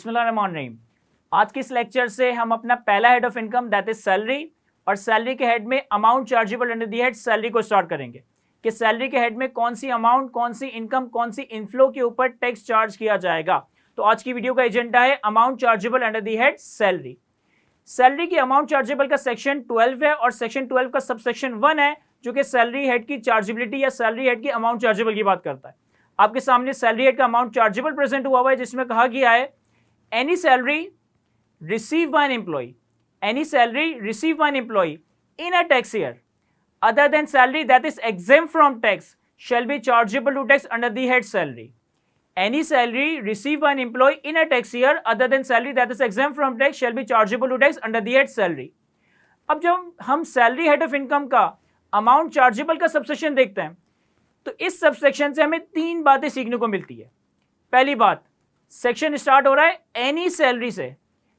बिस्मिल्लाहिर्रहमानिर्रहीम। आज के इस लेक्चर से हम अपना पहला head of income that is salary और सैलरी के हेड में amount chargeable under the head salary को स्टार्ट करेंगे कि सैलरी के हेड में कौन सी अमाउंट, कौन सी इनकम, कौन सी इनफ्लो के ऊपर टैक्स चार्ज किया जाएगा। तो आज की वीडियो का एजेंडा है amount chargeable under the head salary. Salary की अमाउंट चार्जेबल का सेक्शन 12 है और सेक्शन 12 का सबसेक्शन 1 है जो कि सैलरी हेड की चार्जेबिलिटी या सैलरी हेड की अमाउंट चार्जेबल की बात करता है। आपके सामने सैलरी हेड का अमाउंट चार्जेबल प्रेजेंट हुआ है जिसमें कहा गया है any salary receive by an employee, any salary receive by an employee in a tax year other than salary that is exempt from tax shall be chargeable to tax under the head salary. Any salary received by an employee in a tax year other than salary that is exempt from tax shall be chargeable to tax under the head salary. अब जब हम salary head of income का amount chargeable का subsection देखते हैं तो इस subsection से हमें तीन बातें सीखने को मिलती है। पहली बात, सेक्शन स्टार्ट हो रहा है एनी सैलरी से,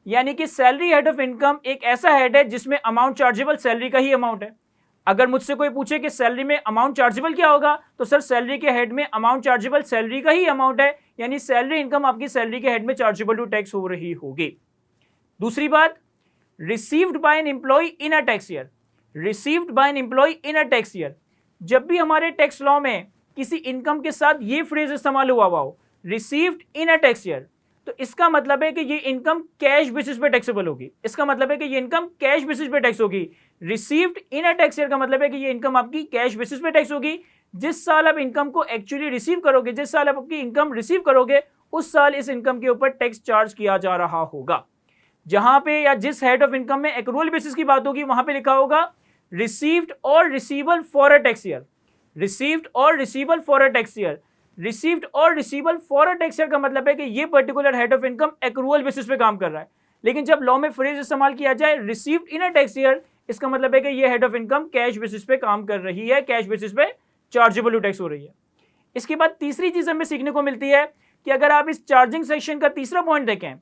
यानी कि सैलरी हेड ऑफ इनकम एक ऐसा हेड है जिसमें अमाउंट चार्जेबल सैलरी का ही अमाउंट है। अगर मुझसे कोई पूछे कि सैलरी में अमाउंट चार्जेबल क्या होगा तो सर सैलरी के हेड में अमाउंट चार्जेबल सैलरी का ही अमाउंट है, यानी सैलरी इनकम आपकी सैलरी के हेड में चार्जेबल टू टैक्स हो रही होगी। दूसरी बात, received by an employee in a tax year, received by an employee in a tax year. जब भी हमारे टैक्स लॉ में किसी इनकम के साथ ये फ्रेज इस्तेमाल हुआ हो received in a tax year, तो इसका मतलब है कि ये इनकम कैश बेसिस पे टैक्सेबल होगी। इसका मतलब है कि ये इनकम कैश बेसिस पे टैक्स होगी। Received in a tax year का मतलब है कि ये इनकम आपकी कैश बेसिस पे टैक्स होगी। जिस साल आप इनकम को एक्चुअली रिसीव करोगे, जिस साल आप आपकी इनकम रिसीव करोगे उस साल इस इनकम के ऊपर टैक्स चार्ज किया जा रहा होगा। जहां पे या जिस हेड ऑफ इनकम में एक्रूअल बेसिस की बात होगी वहां पे लिखा होगा रिसीव्ड और receivable for a tax year, received और receivable for a tax year. Received और receivable for a tax year का मतलब है कि ये particular head of income accrual basis पे काम कर रहा है। लेकिन जब लॉ में फ्रेज इस्तेमाल किया जाए received in a tax year, इसका मतलब है कि ये head of income cash basis पे काम कर रही है, कैश बेसिस पे चार्जेबल टू टैक्स हो रही है। इसके बाद तीसरी चीज हमें सीखने को मिलती है कि अगर आप इस चार्जिंग सेक्शन का तीसरा पॉइंट देखें,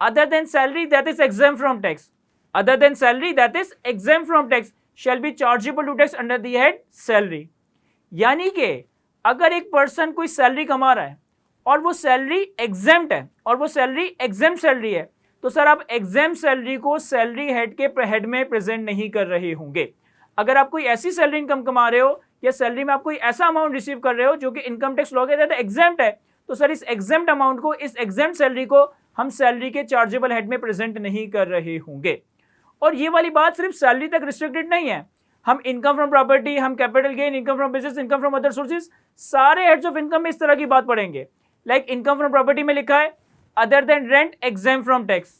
other than salary that is exempt from tax, other than salary that is exempt from tax shall be chargeable to tax under the head salary. यानी कि अगर एक पर्सन कोई सैलरी कमा रहा है और वो सैलरी एग्जेम्प्ट है और वो सैलरी एग्जेम्प्ट सैलरी है, तो सर आप एग्जेम्प्ट सैलरी को सैलरी हेड के हेड में प्रेजेंट नहीं कर रहे होंगे। अगर आप कोई ऐसी सैलरी इनकम कमा रहे हो या सैलरी में आप कोई ऐसा अमाउंट रिसीव कर रहे हो जो कि इनकम टैक्स लॉ के तहत एग्जेम्प्ट है, तो सर इस एग्जेम्प्ट अमाउंट को, इस एग्जेम्प्ट सैलरी को हम सैलरी के चार्जेबल हेड में प्रेजेंट नहीं कर रहे होंगे। और ये वाली बात सिर्फ सैलरी तक रिस्ट्रिक्टेड नहीं है, हम इनकम फ्रॉम प्रॉपर्टी, हम capital gain, income from business, income from other sources, सारे हेड्स ऑफ इनकम में इस तरह की बात पढ़ेंगे। लाइक इनकम फ्रॉम प्रॉपर्टी में लिखा है other than rent exempt from tax,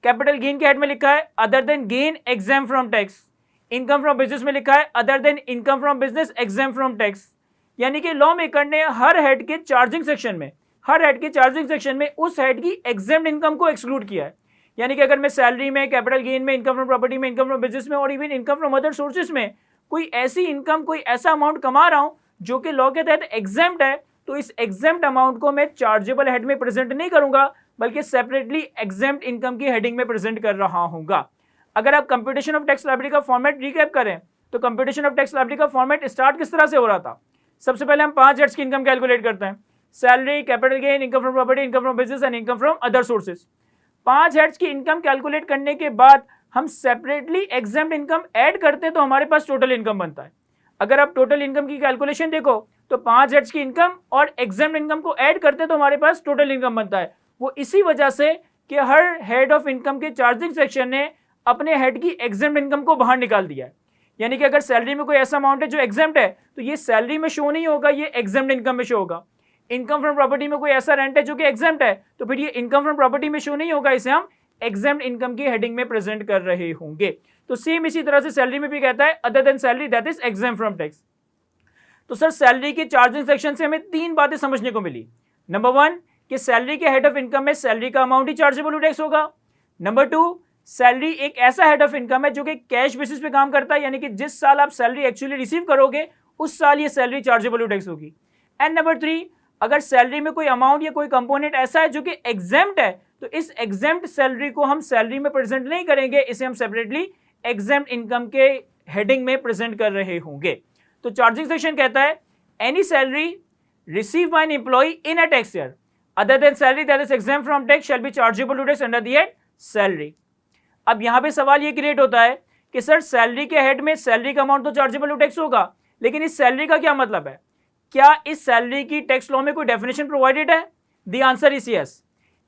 capital gain के हेड में लिखा है other than gain exempt from tax, income from business में लिखा है other than income from business exempt from tax. यानी कि लॉ मेकर ने हर हेड के चार्जिंग सेक्शन में, हर हेड के चार्जिंग सेक्शन में उस हेड की एग्जेम्प्ट इनकम को एक्सक्लूड किया है। यानी कि अगर मैं सैलरी में, कैपिटल गेन में, इनकम फ्रॉम प्रॉपर्टी में, इनकम फ्रॉम बिजनेस में और even income from other sources में कोई ऐसी इनकम, कोई ऐसा अमाउंट कमा रहा हूं जो कि लॉ के तहत एग्जेम्प्ट है, तो इस एग्जेम्प्ट अमाउंट को मैं चार्जेबल हेड में प्रेजेंट नहीं करूंगा बल्कि सेपरेटली एग्जेम्प्ट इनकम की हेडिंग में प्रेजेंट कर रहा हूंगा। अगर आप कंप्यूटेशन ऑफ टैक्स लायबिलिटी का फॉर्मेट रिकैप करें तो कंप्यूटेशन ऑफ टैक्स लायबिलिटी का फॉर्मेट स्टार्ट किस तरह से हो रहा था। सबसे पहले हम 5 हेड्स की इनकम कैलकुलेट करते हैं, salary, capital gain, income from property, income from business and income from other sources. 5 heads की इनकम कैलकुलेट करने के बाद हम सेपरेटली एग्जेम्प्ट इनकम ऐड करते हैं तो हमारे पास टोटल इनकम बनता है। अगर आप टोटल इनकम की कैलकुलेशन देखो तो 5 हेड्स की इनकम और एग्जेम्प्ट इनकम को ऐड करते हैं तो हमारे पास टोटल इनकम बनता है। वो इसी वजह से कि हर हेड ऑफ इनकम के चार्जिंग सेक्शन ने अपने हेड की एग्जेम्प्ट इनकम को बाहर निकाल दिया है। यानी कि अगर सैलरी में कोई ऐसा अमाउंट है जो एग्जेम्प्ट है तो ये सैलरी में शो नहीं होगा, ये एग्जेम्प्ट इनकम में शो होगा। इनकम फ्रॉम प्रॉपर्टी में कोई ऐसा रेंट है जो कि एग्जेम्प्ट है तो फिर ये इनकम फ्रॉम प्रॉपर्टी में शो नहीं होगा, इसे हम एग्जेम्प्ट इनकम की हेडिंग में प्रेजेंट कर रहे होंगे। तो सेम इसी तरह से सैलरी में भी कहता है other than salary that is exempt from tax. तो सर सैलरी के चार्जिंग सेक्शन से हमें 3 बातें समझने को मिली। नंबर 1 कि सैलरी के हेड ऑफ इनकम में सैलरी का अमाउंट ही चार्जेबल टू टैक्स होगा। नंबर 2, सैलरी एक ऐसा हेड ऑफ इनकम है जो कि कैश बेसिस पे काम करता है, यानी कि जिस साल आप सैलरी एक्चुअली रिसीव करोगे उस साल ये सैलरी चार्जेबल टू टैक्स होगी। एंड नंबर 3, अगर सैलरी में कोई अमाउंट या कोई कंपोनेंट ऐसा है जो कि एग्जेम्प्ट है तो इस एग्जेम्प्ट सैलरी को हम सैलरी में प्रेजेंट नहीं करेंगे, इसे हम सेपरेटली एग्जेम्प्ट इनकम के हेडिंग में प्रेजेंट कर रहे होंगे। तो चार्जिंग सेक्शन कहता है any salary receive by an employee in a tax year other than salary that is exempt from tax shall be chargeable to tax under the head salary. अब यहां पे सवाल ये क्रिएट होता है कि सर सैलरी के हेड में सैलरी का अमाउंट तो चार्जेबल टू टैक्स होगा, लेकिन इस सैलरी का क्या मतलब है? क्या इस सैलरी की टैक्स लॉ में कोई डेफिनेशन प्रोवाइडेड है? The answer is yes.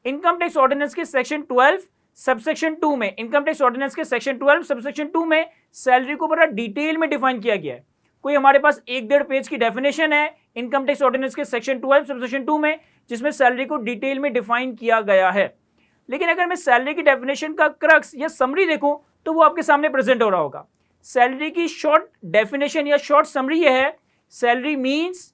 Income tax ordinance के सेक्शन 12 सबसेक्शन 2 में, इनकम टैक्स ऑर्डिनेंस के सेक्शन 12 सबसेक्शन 2 में सैलरी को बड़ा डिटेल में डिफाइन किया गया है। कोई हमारे पास 1-1.5 पेज की डेफिनेशन है इनकम टैक्स ऑर्डिनेंस के सेक्शन 12 सबसेक्शन 2 में, जिसमें सैलरी को डिटेल में डिफाइन किया गया है। लेकिन अगर मैं सैलरी की डेफिनेशन का क्रक्स या समरी देखूं तो वो आपके सामने प्रेजेंट हो रहा होगा। सैलरी की शॉर्ट डेफिनेशन या शॉर्ट समरी ये है, salary means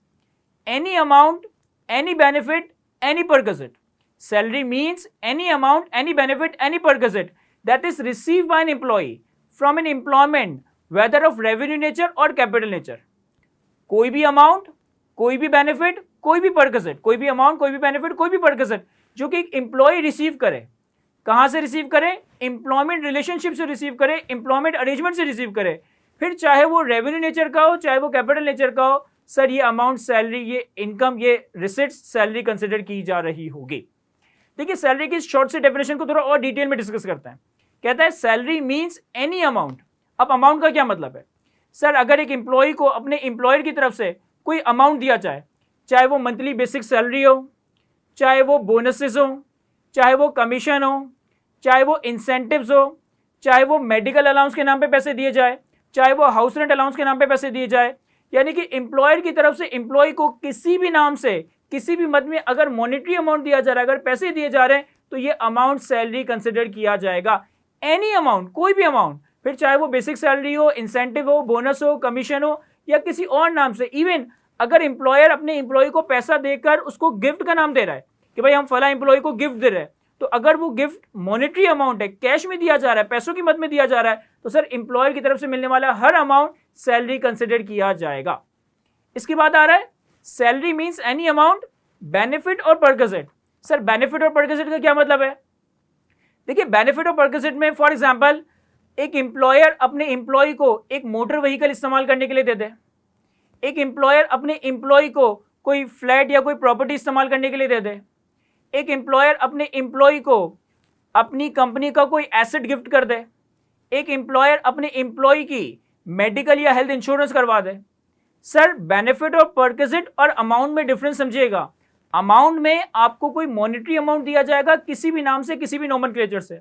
any amount, any benefit, any perquisite. Salary means any amount, any benefit, any perquisite that is received by an employee from an employment, whether of revenue nature or capital nature. कोई भी amount, कोई भी benefit, कोई भी perquisite, कोई भी amount, कोई भी बेनिफिट, कोई भी परक्विजिट जो कि एक एम्प्लॉय रिसीव करे। कहां से रिसीव करे? एम्प्लॉयमेंट रिलेशनशिप से रिसीव करे, एम्प्लॉयमेंट अरेंजमेंट से रिसीव करे, फिर चाहे वो रेवेन्यू नेचर का हो, चाहे वो कैपिटल नेचर का हो। सर ये अमाउंट सैलरी, ये इनकम, ये रिसिट्स सैलरी कंसिडर की जा रही होगी। देखिए सैलरी की शॉर्ट से डेफिनेशन को थोड़ा और डिटेल में डिस्कस करते हैं। कहता है सैलरी मींस एनी अमाउंट। अब अमाउंट का क्या मतलब है? सर अगर एक एम्प्लॉय को अपने एम्प्लॉयर की तरफ से कोई अमाउंट दिया जाए, चाहे वो मंथली बेसिक सैलरी हो, चाहे वो बोनसेस हो, चाहे वो कमीशन हो, चाहे वो इंसेंटिव्स हो, चाहे वो मेडिकल अलाउंस के नाम पे पैसे दिए जाए, चाहे वो हाउस रेंट अलाउंस के नाम पे पैसे दिए जाए, यानी कि एम्प्लॉयर की तरफ से एम्प्लॉय को किसी भी नाम से, किसी भी मद में अगर मॉनेटरी अमाउंट दिया जा रहा है, अगर पैसे दिए जा रहे हैं, तो ये अमाउंट सैलरी कंसिडर किया जाएगा। एनी अमाउंट, कोई भी अमाउंट, फिर चाहे वो बेसिक सैलरी हो, इंसेंटिव हो, बोनस हो, कमीशन हो, या किसी और नाम से। इवन अगर एम्प्लॉयर अपने एम्प्लॉय को पैसा देकर उसको गिफ्ट का नाम दे रहा है कि भाई हम फला एम्प्लॉय को गिफ्ट दे रहे हैं, तो अगर वो गिफ्ट मॉनेटरी अमाउंट है, कैश में दिया जा रहा है, पैसों की मद में दिया जा रहा है, तो सर एम्प्लॉयर की तरफ से मिलने वाला हर अमाउंट सैलरी कंसिडर किया जाएगा। इसके बाद आ रहा है salary means any amount, benefit और परक्विजिट। सर बेनिफिट और परक्विजिट का क्या मतलब है? देखिए बेनिफिट और परक्विजिट में फॉर एग्जांपल एक एम्प्लॉयर अपने एम्प्लॉय को एक मोटर व्हीकल इस्तेमाल करने के लिए दे दे, एक एम्प्लॉयर अपने एम्प्लॉय को कोई फ्लैट या कोई प्रॉपर्टी इस्तेमाल करने के लिए दे दे, एक एम्प्लॉयर अपने एम्प्लॉय को अपनी कंपनी का कोई एसेट गिफ्ट कर दे, एक एम्प्लॉयर अपने एम्प्लॉय की मेडिकल या हेल्थ इंश्योरेंस करवा दे। सर बेनिफिट और परक्विजिट और अमाउंट में डिफरेंस समझिएगा। अमाउंट में आपको कोई मॉनेटरी अमाउंट दिया जाएगा किसी भी नाम से, किसी भी नोमेनक्लेचर से।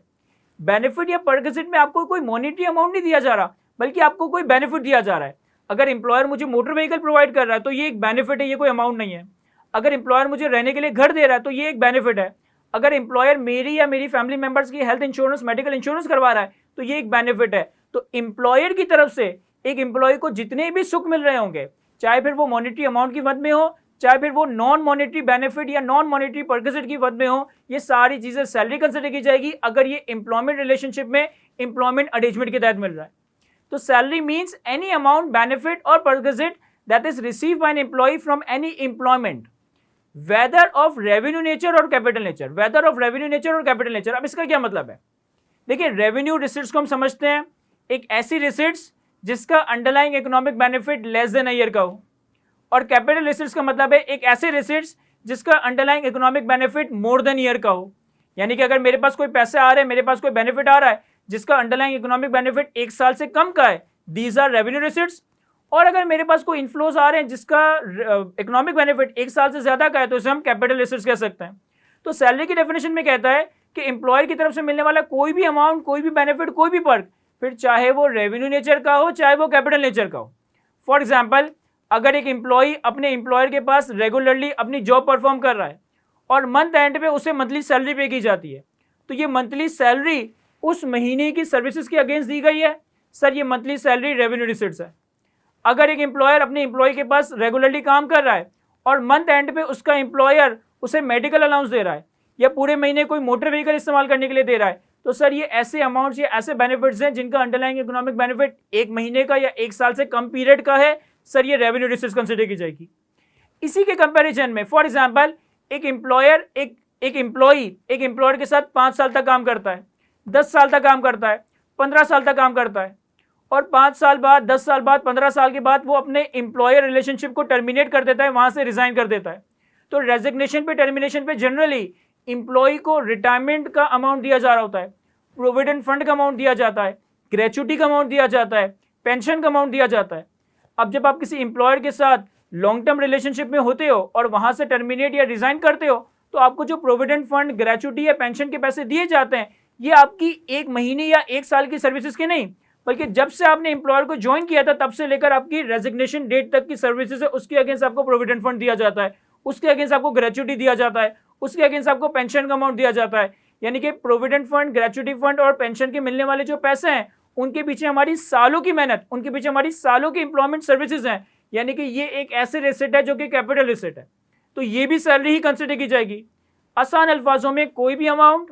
बेनिफिट या परक्विजिट में आपको कोई मॉनेटरी अमाउंट नहीं दिया जा रहा, बल्कि आपको कोई बेनिफिट दिया जा रहा है। अगर एम्प्लॉयर मुझे मोटर व्हीकल प्रोवाइड कर रहा है तो ये एक बेनिफिट है, ये कोई अमाउंट नहीं है। अगर एम्प्लॉयर मुझे रहने के लिए घर दे रहा है तो ये एक बेनिफिट है। अगर एम्प्लॉयर मेरी या मेरी फैमिली मेंबर्स की हेल्थ इंश्योरेंस, मेडिकल इंश्योरेंस करवा रहा है तो ये एक बेनिफिट है। तो एम्प्लॉयर की तरफ से एक एम्प्लॉय को जितने भी सुख मिल रहे होंगे, चाहे फिर वो मॉनेटरी अमाउंट की मद में हो, चाहे फिर वो नॉन मॉनेटरी बेनिफिट या नॉन मॉनेटरी परक्विजिट की मद में हो, ये सारी चीजें सैलरी कंसिडर की जाएगी अगर ये एम्प्लॉयमेंट रिलेशनशिप में, एम्प्लॉयमेंट अरेंजमेंट के तहत मिल रहा है। तो salary means any amount, benefit और perquisite that is received by an employee from any employment, whether of revenue nature और capital nature, whether of revenue nature और कैपिटल नेचर। अब इसका क्या मतलब है? देखिए रेवेन्यू रिसिट्स को हम समझते हैं एक ऐसी रिसिट्स जिसका underlying economic benefit less than a year का हो, और कैपिटल रिसिट्स का मतलब है एक ऐसे रिसिट्स जिसका underlying economic benefit more than year का हो। यानी कि अगर मेरे पास कोई पैसे आ रहे हैं, मेरे पास कोई बेनिफिट आ रहा है जिसका अंडरलाइंग इकोनॉमिक बेनिफिट 1 साल से कम का है, दीज आर रेवेन्यू रिसिट्स। और अगर मेरे पास कोई इन्फ्लोज आ रहे हैं जिसका इकोनॉमिक बेनिफिट 1 साल से ज्यादा का है, तो इसे हम कैपिटल रिसिट्स कह सकते हैं। तो सैलरी की डेफिनेशन में कहता है कि एम्प्लॉयर की तरफ से मिलने वाला कोई भी अमाउंट, कोई भी बेनिफिट, कोई भी पर्क, फिर चाहे वो रेवेन्यू नेचर का हो, चाहे वो कैपिटल नेचर का हो। फॉर एग्जाम्पल अगर एक एम्प्लॉय अपने एम्प्लॉयर के पास रेगुलरली अपनी जॉब परफॉर्म कर रहा है और मंथ एंड पे उसे मंथली सैलरी पे की जाती है, तो ये मंथली सैलरी उस महीने की सर्विसेज के अगेंस्ट दी गई है, सर ये मंथली सैलरी रेवेन्यू रिसिट्स है। अगर एक एम्प्लॉयर अपने एम्प्लॉय के पास रेगुलरली काम कर रहा है और मंथ एंड पे उसका एम्प्लॉयर उसे मेडिकल अलाउंस दे रहा है या पूरे महीने कोई मोटर व्हीकल इस्तेमाल करने के लिए दे रहा है, तो सर ये ऐसे अमाउंट्स या ऐसे बेनिफिट्स हैं जिनका अंडरलाइंग इकोनॉमिक बेनिफिट 1 महीने का या 1 साल से कम पीरियड का है, सर ये रेवेन्यू रिसिट्स कंसिडर की जाएगी। इसी के कंपैरिजन में फॉर एग्जांपल एक एम्प्लॉयर एक एम्प्लॉयर के साथ 5 साल तक काम करता है, 10 साल तक काम करता है, 15 साल तक काम करता है, और 5 साल बाद, 10 साल बाद, 15 साल के बाद वो अपने एम्प्लॉयर रिलेशनशिप को टर्मिनेट कर देता है, वहां से रिजाइन कर देता है। तो रेजिग्नेशन पे, टर्मिनेशन पे जनरली इंप्लॉय को रिटायरमेंट का अमाउंट दिया जा रहा होता है, प्रोविडेंट फंड का अमाउंट दिया जाता है, ग्रेचुटी का अमाउंट दिया जाता है, पेंशन का अमाउंट दिया जाता है। अब जब आप किसी एम्प्लॉयर के साथ लॉन्ग टर्म रिलेशनशिप में होते हो और वहां से टर्मिनेट या रिजाइन करते हो, तो आपको जो प्रोविडेंट फंड, ग्रेचुटी या पेंशन के पैसे दिए जाते हैं, ये आपकी एक महीने या एक साल की सर्विसेज के नहीं, बल्कि जब से आपने एम्प्लॉयर को ज्वाइन किया था तब से लेकर आपकी रेजिग्नेशन डेट तक की सर्विसेज है, उसके अगेंस्ट आपको प्रोविडेंट फंड दिया जाता है, उसके अगेंस्ट आपको ग्रेचुटी दिया जाता है, उसके अगेंस्ट आपको पेंशन का अमाउंट दिया जाता है। यानी कि प्रोविडेंट फंड, ग्रेचुटी फंड और पेंशन के मिलने वाले जो पैसे हैं, उनके पीछे हमारी सालों की मेहनत, उनके पीछे हमारी सालों की इंप्लॉयमेंट सर्विसेज हैं। यानी कि ये एक ऐसे एसेट है जो कि कैपिटल एसेट है, तो ये भी सैलरी ही कंसिडर की जाएगी। आसान अल्फाजों में कोई भी अमाउंट,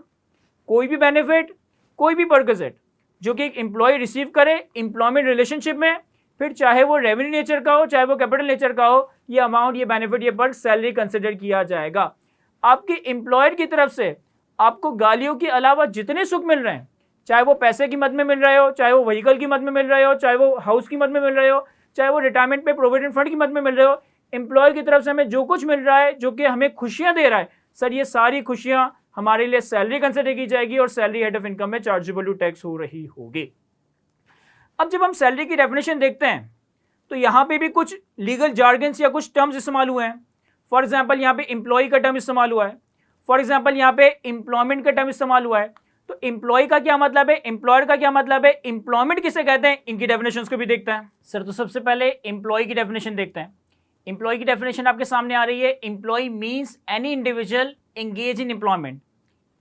कोई भी बेनिफिट, कोई भी परक्विजिट जो कि एक एम्प्लॉय रिसीव करे एम्प्लॉयमेंट रिलेशनशिप में, फिर चाहे वो रेवेन्यू नेचर का हो, चाहे वो कैपिटल नेचर का हो, ये अमाउंट, ये बेनिफिट, ये पर्क सैलरी कंसिडर किया जाएगा। आपके एम्प्लॉयर की तरफ से आपको गालियों के अलावा जितने सुख मिल रहे हैं, चाहे वो पैसे की मद में मिल रहे हो, चाहे वो व्हीकल की मद में मिल रहे हो, चाहे वो हाउस की मद में मिल रहे हो, चाहे वो रिटायरमेंट पे प्रोविडेंट फंड की मद में मिल रहे हो, एम्प्लॉयर की तरफ से हमें जो कुछ मिल रहा है, जो कि हमें खुशियां दे रहा है, सर ये सारी खुशियां हमारे लिए सैलरी कंसिडर की जाएगी और सैलरी हेड ऑफ इनकम में चार्जेबल टू टैक्स हो रही होगी। अब जब हम सैलरी की डेफिनेशन देखते हैं तो यहां पे भी कुछ लीगल जार्गन्स या कुछ टर्म्स इस्तेमाल हुए हैं। फॉर एग्जांपल यहाँ पे एम्प्लॉय का टर्म इस्तेमाल हुआ है, फॉर एग्जांपल यहाँ पे एम्प्लॉयमेंट का टर्म इस्तेमाल हुआ है। तो एम्प्लॉय का क्या मतलब है, एम्प्लॉयर का क्या मतलब है, एम्प्लॉयमेंट किसे कहते हैं, इनकी डेफिनेशंस को भी देखते हैं। सर तो सबसे पहले एम्प्लॉय की डेफिनेशन देखते हैं। एम्प्लॉय की डेफिनेशन आपके सामने आ रही है। Employee means any individual engage in employment.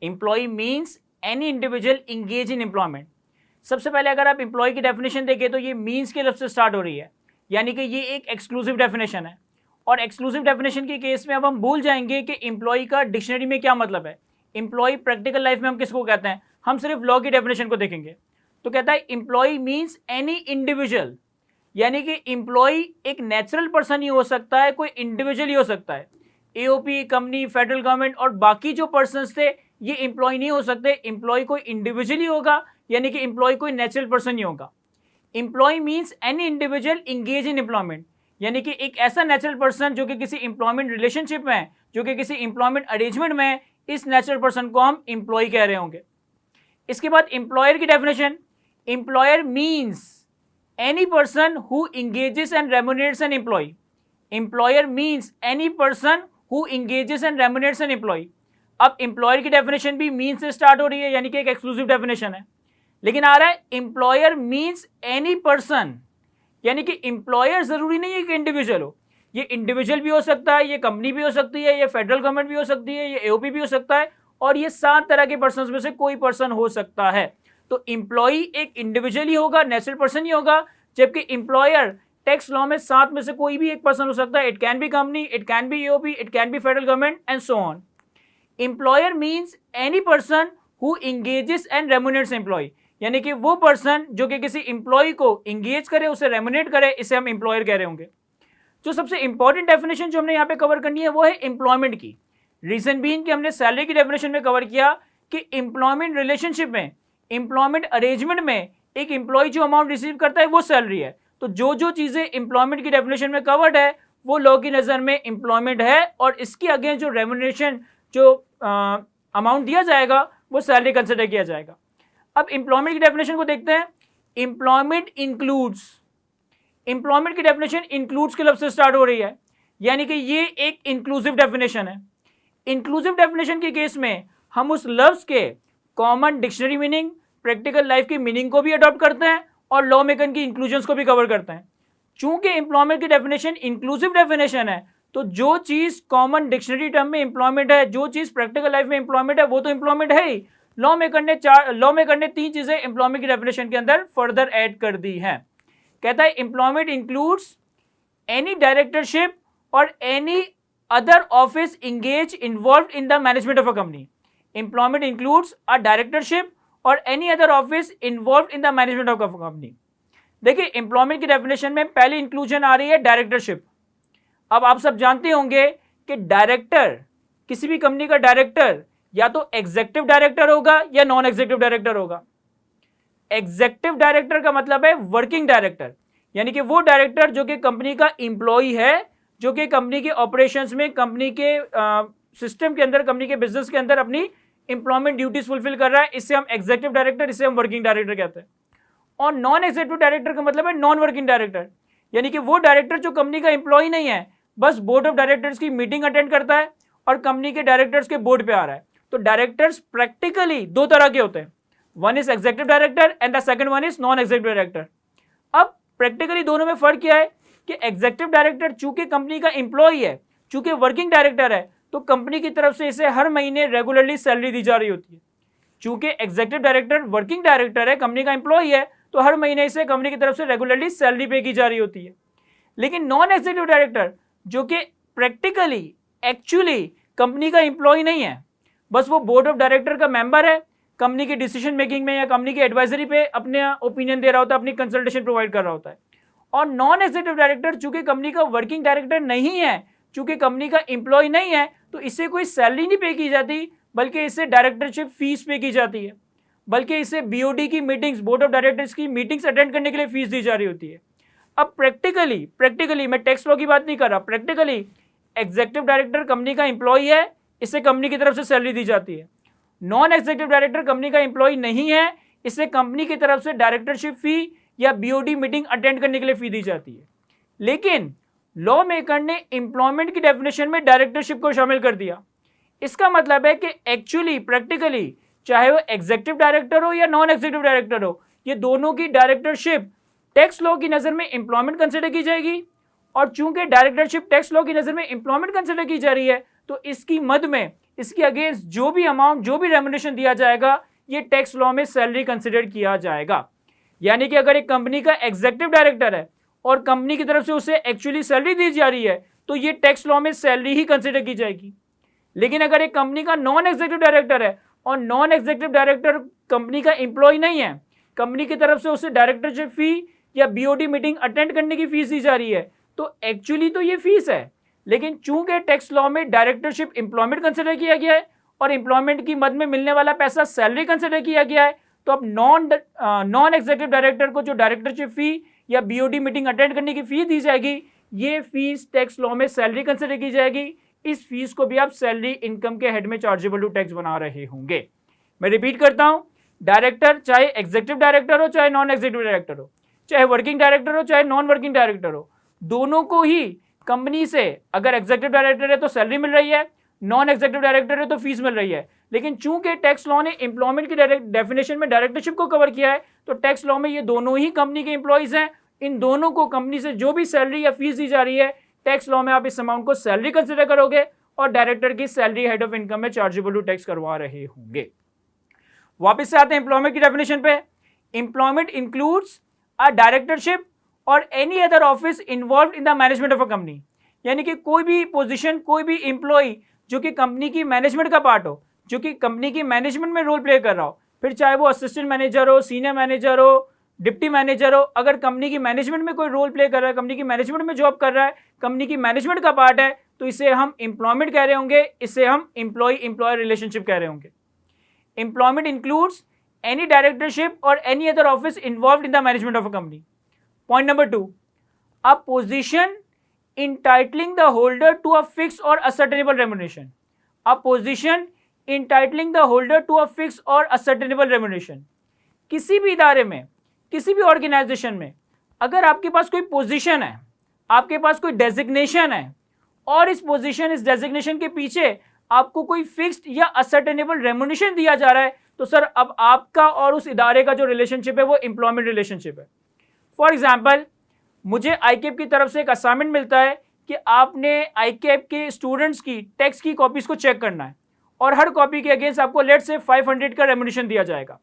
Employee means any individual engage in employment. सबसे पहले अगर आप एम्प्लॉय की डेफिनेशन देखें तो ये मीन्स के लफ्ज़ से स्टार्ट हो रही है, यानी कि ये एक एक्सक्लूसिव डेफिनेशन है। और एक्सक्लूसिव डेफिनेशन के केस में अब हम भूल जाएंगे कि एम्प्लॉय का डिक्शनरी में क्या मतलब है, एम्प्लॉय प्रैक्टिकल लाइफ में हम किसको कहते हैं, हम सिर्फ लॉ की डेफिनेशन को देखेंगे। तो कहता है एम्प्लॉय मीन्स एनी इंडिविजुअल, यानी कि एम्प्लॉय एक नेचुरल पर्सन ही हो सकता है, कोई इंडिविजुअल ही हो सकता है। एओपी, कंपनी, फेडरल गवर्नमेंट और बाकी जो पर्सन्स थे ये एम्प्लॉय नहीं हो सकते। एम्प्लॉय कोई इंडिविजुअली होगा, यानी कि एम्प्लॉय कोई नेचुरल पर्सन नहीं होगा। Employee means any individual engage in employment, यानी कि एक ऐसा नेचुरल पर्सन जो कि किसी एम्प्लॉयमेंट रिलेशनशिप में है, जो कि किसी एम्प्लॉयमेंट अरेंजमेंट में है, इस नेचुरल पर्सन को हम एम्प्लॉय कह रहे होंगे। इसके बाद एम्प्लॉयर की definition, employer means any person who engages and remunerates an employee. Employer means any person who engages and remunerates an employee. अब एम्प्लॉयर की डेफिनेशन भी मीन्स से स्टार्ट हो रही है, यानी कि एक एक्सक्लूसिव डेफिनेशन है, लेकिन आ रहा है एम्प्लॉयर मीन्स एनी पर्सन, यानी कि एम्प्लॉयर जरूरी नहीं है कि इंडिविजुअल हो, ये इंडिविजुअल भी हो सकता है, ये कंपनी भी हो सकती है, ये फेडरल गवर्नमेंट भी हो सकती है, ये एओपी भी हो सकता है, और ये 7 तरह के पर्सन में से कोई पर्सन हो सकता है। तो एम्प्लॉय एक इंडिविजुअल ही होगा, नेचुरल पर्सन ही होगा, जबकि एम्प्लॉयर टैक्स लॉ में 7 में से कोई भी एक पर्सन हो सकता है। It can be company, it can be AOP, it can be federal government and so on. Employer means any person who engages and remunerates employee, यानी कि वो पर्सन जो कि किसी एम्प्लॉय को इंगेज करे, उसे रेम्यूनरेट करे, इसे हम एम्प्लॉयर कह रहे होंगे। जो सबसे इंपॉर्टेंट डेफिनेशन जो हमने यहाँ पे कवर करनी है वो है एम्प्लॉयमेंट की। रीजन बीइंग कि हमने सैलरी की डेफिनेशन में कवर किया कि एम्प्लॉयमेंट रिलेशनशिप में, एम्प्लॉयमेंट अरेंजमेंट में एक एम्प्लॉय जो अमाउंट रिसीव करता है वो सैलरी है। तो जो जो चीजें एम्प्लॉयमेंट की डेफिनेशन में कवर्ड है वो लॉ की नजर में एम्प्लॉयमेंट है, और इसके अगेंस्ट जो रेम्यूनरेशन, जो अमाउंट दिया जाएगा वो सैलरी कंसिडर किया जाएगा। अब एम्प्लॉयमेंट की डेफिनेशन को देखते हैं। एम्प्लॉयमेंट इंक्लूड्स, एम्प्लॉयमेंट की डेफिनेशन इंक्लूड्स के लफ्ज से स्टार्ट हो रही है, यानी कि ये एक इंक्लूसिव डेफिनेशन है। इंक्लूसिव डेफिनेशन के केस में हम उस लफ्ज के common dictionary meaning, practical life की मीनिंग को भी अडॉप्ट करते हैं और लॉ मेकर की इंक्लूजन्स को भी कवर करते हैं। चूंकि एम्प्लॉयमेंट की डेफिनेशन इंक्लूसिव डेफिनेशन है, तो जो चीज कॉमन डिक्शनरी टर्म में एम्प्लॉयमेंट है, जो चीज प्रैक्टिकल लाइफ में एम्प्लॉयमेंट है, वो तो एम्प्लॉयमेंट है ही। लॉ मेकर ने 3 चीजें एम्प्लॉयमेंट की डेफिनेशन के अंदर फर्दर ऐड कर दी है। कहता है एम्प्लॉयमेंट इंक्लूड्स एनी डायरेक्टरशिप और any other office engage involve in the management of a company. Employment includes a directorship और any other office involve in the management of company. देखिए employment की definition में पहली इंक्लूजन आ रही है directorship. अब आप सब जानते होंगे कि डायरेक्टर, किसी भी कंपनी का डायरेक्टर या तो एग्जीक्यूटिव डायरेक्टर होगा या नॉन एग्जीक्यूटिव डायरेक्टर होगा। एग्जीक्यूटिव डायरेक्टर का मतलब है वर्किंग डायरेक्टर, यानी कि वो डायरेक्टर जो कि कंपनी का एम्प्लॉय है, जो कि कंपनी के ऑपरेशंस में, कंपनी के सिस्टम के अंदर, कंपनी के बिजनेस के अंदर अपनी इंप्लॉयमेंट ड्यूटीज फुलफिल कर रहा है, इससे हम एग्जीक्यूटिव डायरेक्टर, इससे हम वर्किंग डायरेक्टर कहते हैं। और नॉन एग्जीक्यूटिव डायरेक्टर का मतलब है नॉन वर्किंग डायरेक्टर, यानी कि वो डायरेक्टर जो कंपनी का एम्प्लॉय नहीं है, बस बोर्ड ऑफ डायरेक्टर्स की मीटिंग अटेंड करता है और कंपनी के डायरेक्टर्स के बोर्ड पे आ रहा है। तो डायरेक्टर्स प्रैक्टिकली दो तरह के होते हैं, one is executive director and the second one is non executive director. अब प्रैक्टिकली दोनों में फर्क क्या है कि एग्जीक्यूटिव डायरेक्टर चूंकि कंपनी का एम्प्लॉय है, चूंकि वर्किंग डायरेक्टर है, तो कंपनी की तरफ से इसे हर महीने रेगुलरली सैलरी दी जा रही होती है। चूंकि एग्जीक्यूटिव डायरेक्टर वर्किंग डायरेक्टर है, कंपनी का एम्प्लॉय है, तो हर महीने इसे कंपनी की तरफ से रेगुलरली सैलरी पे की जा रही होती है। लेकिन नॉन एग्जीक्यूटिव डायरेक्टर जो कि प्रैक्टिकली एक्चुअली कंपनी का एम्प्लॉय नहीं है, बस वो बोर्ड ऑफ डायरेक्टर का मेंबर है, कंपनी की डिसीजन मेकिंग में या कंपनी की एडवाइजरी पे अपने ओपिनियन दे रहा होता है, अपनी कंसल्टेशन प्रोवाइड कर रहा होता है। और नॉन एग्जीक्यूटिव डायरेक्टर चूंकि कंपनी का वर्किंग डायरेक्टर नहीं है, चूंकि कंपनी का एम्प्लॉय नहीं है, तो इसे कोई सैलरी नहीं पे की जाती, बल्कि इसे डायरेक्टरशिप फीस पे की जाती है, बल्कि इसे बीओडी की मीटिंग्स, बोर्ड ऑफ डायरेक्टर्स की मीटिंग्स अटेंड करने के लिए फीस दी जा रही होती है। अब प्रैक्टिकली मैं टैक्स लॉ की बात नहीं कर रहा, प्रैक्टिकली एग्जीक्यूटिव डायरेक्टर कंपनी का एम्प्लॉय है, इसे कंपनी की तरफ से सैलरी दी जाती है। नॉन एग्जीक्यूटिव डायरेक्टर कंपनी का एम्प्लॉय नहीं है, इसे कंपनी की तरफ से डायरेक्टरशिप फी या बीओडी मीटिंग अटेंड करने के लिए फी दी जाती है। लेकिन लॉ मेकर ने एम्प्लॉयमेंट की डेफिनेशन में डायरेक्टरशिप को शामिल कर दिया। इसका मतलब है कि एक्चुअली प्रैक्टिकली चाहे वो एग्जीक्यूटिव डायरेक्टर हो या नॉन एग्जीक्यूटिव डायरेक्टर हो, ये दोनों की डायरेक्टरशिप टैक्स लॉ की नजर में एम्प्लॉयमेंट कंसिडर की जाएगी। और चूंकि डायरेक्टरशिप टैक्स लॉ की नजर में एम्प्लॉयमेंट कंसिडर की जा रही है, तो इसकी मद में इसके अगेंस्ट जो भी अमाउंट, जो भी रेम्युनरेशन दिया जाएगा, ये टैक्स लॉ में सैलरी कंसिडर किया जाएगा। यानी कि अगर एक कंपनी का एग्जीक्यूटिव डायरेक्टर है और कंपनी की तरफ से उसे एक्चुअली सैलरी दी जा रही है, तो ये टैक्स लॉ में सैलरी ही कंसिडर की जाएगी। लेकिन अगर एक कंपनी का नॉन एग्जीक्यूटिव डायरेक्टर है और नॉन एग्जीक्यूटिव डायरेक्टर कंपनी का एम्प्लॉय नहीं है, कंपनी की तरफ से उसे डायरेक्टरशिप फी या बीओडी मीटिंग अटेंड करने की फीस दी जा रही है, तो एक्चुअली तो ये फीस है, लेकिन चूंकि टैक्स लॉ में डायरेक्टरशिप एम्प्लॉयमेंट कंसिडर किया गया है और एम्प्लॉयमेंट की मद में मिलने वाला पैसा सैलरी कंसिडर किया गया है, तो अब नॉन एग्जीक्यूटिव डायरेक्टर को जो डायरेक्टरशिप फी या बीओडी मीटिंग अटेंड करने की फीस दी जाएगी, ये फीस टैक्स लॉ में सैलरी कंसिडर की जाएगी। इस फीस को भी आप सैलरी इनकम के हेड में चार्जेबल टू टैक्स बना रहे होंगे। मैं रिपीट करता हूं, डायरेक्टर चाहे एग्जीक्यूटिव डायरेक्टर हो, चाहे नॉन एग्जीक्यूटिव डायरेक्टर हो, चाहे वर्किंग डायरेक्टर हो, चाहे नॉन वर्किंग डायरेक्टर हो, दोनों को ही कंपनी से अगर एग्जीक्यूटिव डायरेक्टर है तो सैलरी मिल रही है, नॉन एग्जीक्यूटिव डायरेक्टर है तो फीस मिल रही है। लेकिन चूंकि टैक्स लॉ ने एम्प्लॉयमेंट की डेफिनेशन में डायरेक्टरशिप को कवर किया है, तो टैक्स लॉ में ये दोनों ही कंपनी के एम्प्लॉइज हैं। इन दोनों को कंपनी से जो भी सैलरी या फीस दी जा रही है, टैक्स लॉ में आप इस अमाउंट को सैलरी कंसिडर करोगे और डायरेक्टर की सैलरी हेड ऑफ इनकम में चार्जेबल टू टैक्स करवा रहे होंगे। वापस से आते हैं एम्प्लॉयमेंट की डेफिनेशन पे। एम्प्लॉयमेंट इंक्लूड्स अ डायरेक्टरशिप और any other office involve in the management of a company, यानी कि कोई भी पोजीशन, कोई भी एम्प्लॉय जो कि कंपनी की मैनेजमेंट का पार्ट हो, जो कि कंपनी की मैनेजमेंट में रोल प्ले कर रहा हो, फिर चाहे वो असिस्टेंट मैनेजर हो, सीनियर मैनेजर हो, डिप्टी मैनेजर हो, अगर कंपनी की मैनेजमेंट में कोई रोल प्ले कर रहा है, कंपनी की मैनेजमेंट में जॉब कर रहा है, कंपनी की मैनेजमेंट का पार्ट है, तो इसे हम एम्प्लॉयमेंट कह रहे होंगे, इसे हम एम्प्लॉय एम्प्लॉयर रिलेशनशिप कह रहे होंगे। एम्प्लॉयमेंट इंक्लूड्स एनी डायरेक्टरशिप और any other office involved in the management of a company. Point number 2, a position entitling the holder to a fixed or ascertainable remuneration. A position entitling the holder to a fixed or ascertainable remuneration. किसी भी इदारे में, किसी भी organisation में अगर आपके पास कोई पोजीशन है, आपके पास कोई डेजिग्नेशन है और इस पोजीशन, इस डेजिग्नेशन के पीछे आपको कोई फिक्स्ड या असर्टेनेबल रेम्युनेशन दिया जा रहा है, तो सर अब आपका और उस इदारे का जो रिलेशनशिप है वो एम्प्लॉयमेंट रिलेशनशिप है। फॉर एग्जाम्पल, मुझे आईकेप की तरफ से एक असाइनमेंट मिलता है कि आपने आईकेप के स्टूडेंट्स की टेक्स्ट की कॉपीज को चेक करना है और हर कॉपी के अगेंस्ट आपको लेट से 500 का रेम्युनेशन दिया जाएगा।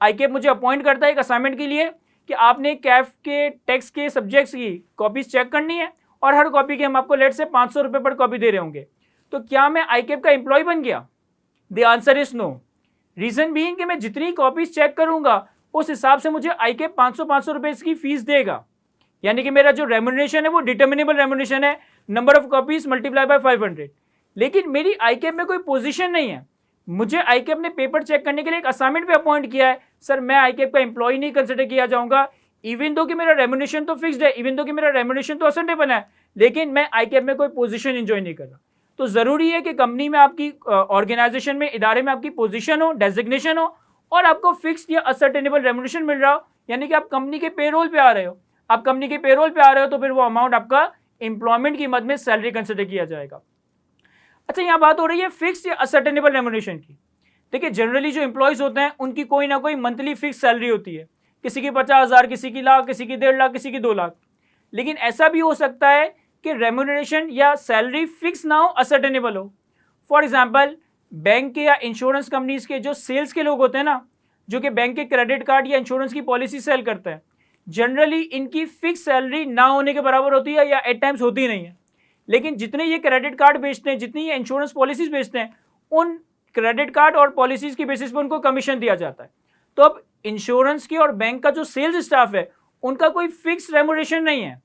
आईकेप मुझे अपॉइंट करता है एक असाइनमेंट के लिए कि आपने कैफ के टेक्स्ट के सब्जेक्ट्स की कॉपीज चेक करनी है और हर कॉपी के हम आपको लेट से 500 रुपये पर कॉपी दे रहे होंगे। तो क्या मैं आईकेप का एम्प्लॉय बन गया? The answer is no. Reason being कि मैं जितनी कॉपीज चेक करूंगा उस हिसाब से मुझे आईकेप 500 रुपये की फीस देगा, यानी कि मेरा जो रेम्युनेशन है वो डिटर्मिनेबल रेम्युनेशन है, number of copies multiply by 500। लेकिन मेरी आईकेप में कोई पोजीशन नहीं है, मुझे आईकेप ने पेपर चेक करने के लिए एक असाइनमेंट पे अपॉइंट किया है, सर मैं आईकेप का एम्प्लॉय नहीं कंसिडर किया जाऊंगा, इवन दो कि मेरा रेम्युनेशन तो फिक्स्ड है, इवन दो कि मेरा रेम्युनेशन तो असर्टेबल है, लेकिन मैं ICAP में कोई पोजीशन एंजॉय नहीं कर रहा। तो जरूरी है कि कंपनी में, आपकी ऑर्गेनाइजेशन में, इदारे में आपकी पोजीशन हो, डेजिग्नेशन हो और आपको फिक्स्ड या असर्टेनेबल रेम्यूनरेशन मिल रहा हो, यानी कि आप कंपनी के पेरोल पे आ रहे हो। आप कंपनी के पेरोल पे आ रहे हो तो फिर वो अमाउंट आपका एम्प्लॉयमेंट की मद में सैलरी कंसिडर किया जाएगा। अच्छा, यहाँ बात हो रही है फिक्स्ड या असर्टेनेबल रेम्यूनरेशन की। देखिए, जनरली जो एम्प्लॉयज होते हैं उनकी कोई ना कोई मंथली फिक्स सैलरी होती है, किसी की 50,000, किसी की लाख, किसी की 1.5 लाख, किसी की 2 लाख। लेकिन ऐसा भी हो सकता है कि रेम्यूनरेशन या सैलरी फिक्स ना हो, असर्टेनेबल हो। फॉर एग्जाम्पल, बैंक के या इंश्योरेंस कंपनीज के जो सेल्स के लोग होते हैं ना, जो कि बैंक के क्रेडिट कार्ड या इंश्योरेंस की पॉलिसी सेल करते हैं, जनरली इनकी फिक्स सैलरी ना होने के बराबर होती है या एट टाइम्स होती नहीं है। लेकिन जितने ये क्रेडिट कार्ड बेचते हैं, जितनी ये इंश्योरेंस पॉलिसीज बेचते हैं, उन क्रेडिट कार्ड और पॉलिसीज की बेसिस पे उनको कमीशन दिया जाता है। तो अब इंश्योरेंस की और बैंक का जो सेल्स स्टाफ है, उनका कोई फिक्स रेम्यूनरेशन नहीं है।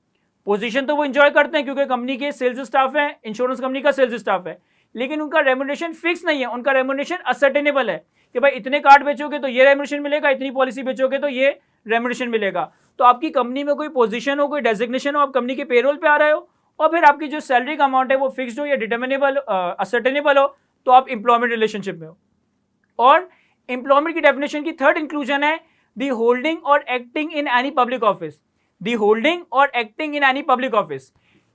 पोजीशन तो वो एंजॉय करते हैं क्योंकि कंपनी के सेल्स स्टाफ है, इंश्योरेंस कंपनी का सेल्स स्टाफ है, लेकिन उनका रेम्यूनरेशन फिक्स नहीं है। उनका रेम्यूनरेशन असर्टेनेबल है कि भाई इतने कार्ड बेचोगे तो ये रेम्यूनरेशन मिलेगा, इतनी पॉलिसी बेचोगे तो ये रेम्यूनरेशन मिलेगा। तो आपकी कंपनी में कोई पोजीशन हो, कोई डेजिग्नेशन हो, आप कंपनी के पेरोल पे आ रहे हो और फिर आपकी जो सैलरी का अमाउंट है वो फिक्स्ड हो या डिटर्मिनेबल, असर्टेनेबल हो, तो आप एम्प्लॉयमेंट रिलेशनशिप में हो। और एम्प्लॉयमेंट की डेफिनेशन की थर्ड इंक्लूजन है दी होल्डिंग और acting in any public office. The holding और acting in any public office,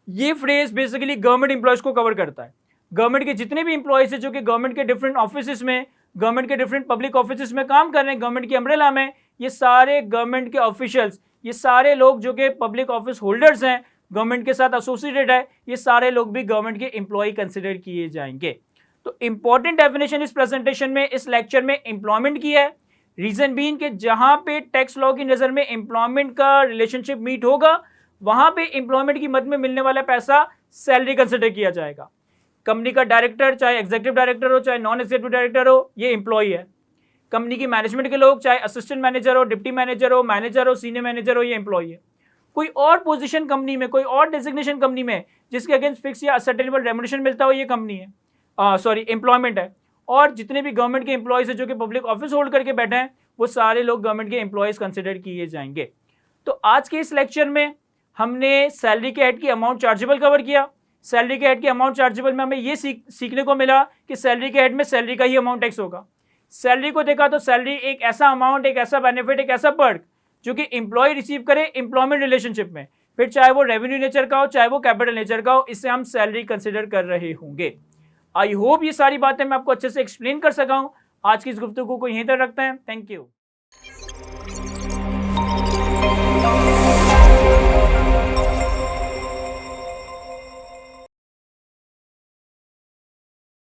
ये फ्रेज बेसिकली गवर्नमेंट एम्प्लॉयज को कवर करता है। गवर्नमेंट के जितने भी एम्प्लॉयज है जो कि गवर्नमेंट के डिफरेंट ऑफिस में, गवर्नमेंट के डिफरेंट पब्लिक ऑफिस में काम कर रहे हैं, गवर्नमेंट की अम्ब्रेला में, ये सारे गवर्नमेंट के ऑफिशियल्स, ये सारे लोग जो कि पब्लिक ऑफिस होल्डर्स हैं, गवर्नमेंट के साथ एसोसिएटेड है, ये सारे लोग भी गवर्नमेंट के एम्प्लॉय कंसिडर किए जाएंगे। तो इंपॉर्टेंट डेफिनेशन इस प्रेजेंटेशन में, इस लेक्चर में एम्प्लॉयमेंट की है। रीजन बीइंग कि जहां पे टैक्स लॉ की नजर में एम्प्लॉयमेंट का रिलेशनशिप मीट होगा, वहां पे एम्प्लॉयमेंट की मद में मिलने वाला पैसा सैलरी कंसिडर किया जाएगा। कंपनी का डायरेक्टर, चाहे एग्जीक्यूटिव डायरेक्टर हो, चाहे नॉन एग्जीक्यूटिव डायरेक्टर हो, ये एम्प्लॉय है। कंपनी की मैनेजमेंट के लोग, चाहे असिस्टेंट मैनेजर हो, डिप्टी मैनेजर हो, मैनेजर हो, सीनियर मैनेजर हो, ये एम्प्लॉय है। कोई और पोजीशन कंपनी में, कोई और डेजिग्नेशन कंपनी में जिसके अगेंस्ट फिक्स या असर्टेनेबल रेम्यूनरेशन मिलता हो, ये कंपनी है, एम्प्लॉयमेंट है। और जितने भी गवर्नमेंट के एम्प्लॉयज है जो कि पब्लिक ऑफिस होल्ड करके बैठे हैं, वो सारे लोग गवर्नमेंट के एम्प्लॉयज कंसिडर किए जाएंगे। तो आज के इस लेक्चर में हमने सैलरी के हेड की अमाउंट चार्जेबल कवर किया। सैलरी के हेड की अमाउंट चार्जेबल में हमें ये सीखने को मिला कि सैलरी के हेड में सैलरी का ही अमाउंट टैक्स होगा। सैलरी को देखा तो सैलरी एक ऐसा अमाउंट, एक ऐसा बेनिफिट, एक ऐसा पर्क जो कि एम्प्लॉय रिसीव करे एम्प्लॉयमेंट रिलेशनशिप में, फिर चाहे वो रेवेन्यू नेचर का हो, चाहे वो कैपिटल नेचर का हो, इससे हम सैलरी कंसिडर कर रहे होंगे। आई होप ये सारी बातें मैं आपको अच्छे से एक्सप्लेन कर सका हूं। आज की इस गुफ्तगू को यहीं तक रखते हैं। Thank you.